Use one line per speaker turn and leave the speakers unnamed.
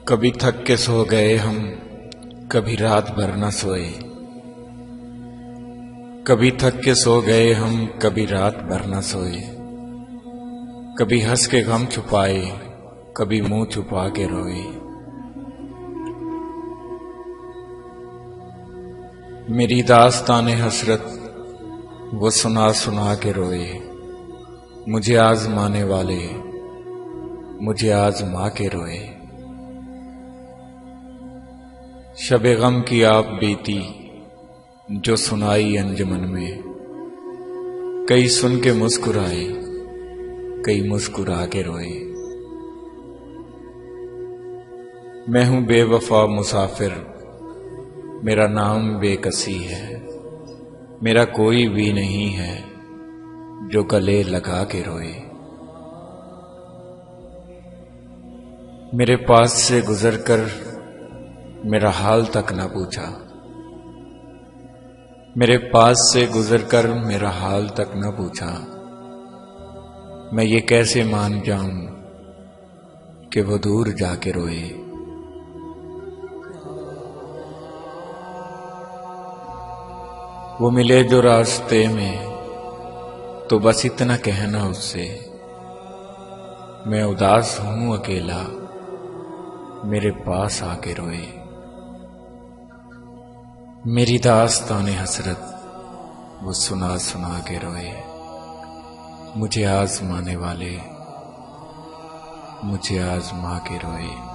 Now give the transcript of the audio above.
कभी थक के सो गए हम, कभी रात भर न सोए। कभी थक के सो गए हम, कभी रात भर न सोए। कभी हंस के गम छुपाए, कभी मुंह छुपा के रोए। मेरी दास्ताने हसरत वो सुना सुना के रोए। मुझे आजमाने वाले मुझे आजमा के रोए। शबे गम की आप बीती जो सुनाई अंजुमन में। कई सुन के मुस्कुराए, कई मुस्कुरा के रोए। मैं हूं बेवफा मुसाफिर, मेरा नाम बेकसी है। मेरा कोई भी नहीं है जो गले लगा के रोए। मेरे पास से गुजरकर मेरा हाल तक न पूछा। मेरे पास से गुजरकर मेरा हाल तक न पूछा। मैं ये कैसे मान जाऊं कि वो दूर जाके रोए। वो मिले जो रास्ते में तो बस इतना कहना उससे, मैं उदास हूं अकेला, मेरे पास आके रोए। मेरी दास्ताने हसरत वो सुना सुना के रोए। मुझे आजमाने वाले मुझे आजमा के रोए।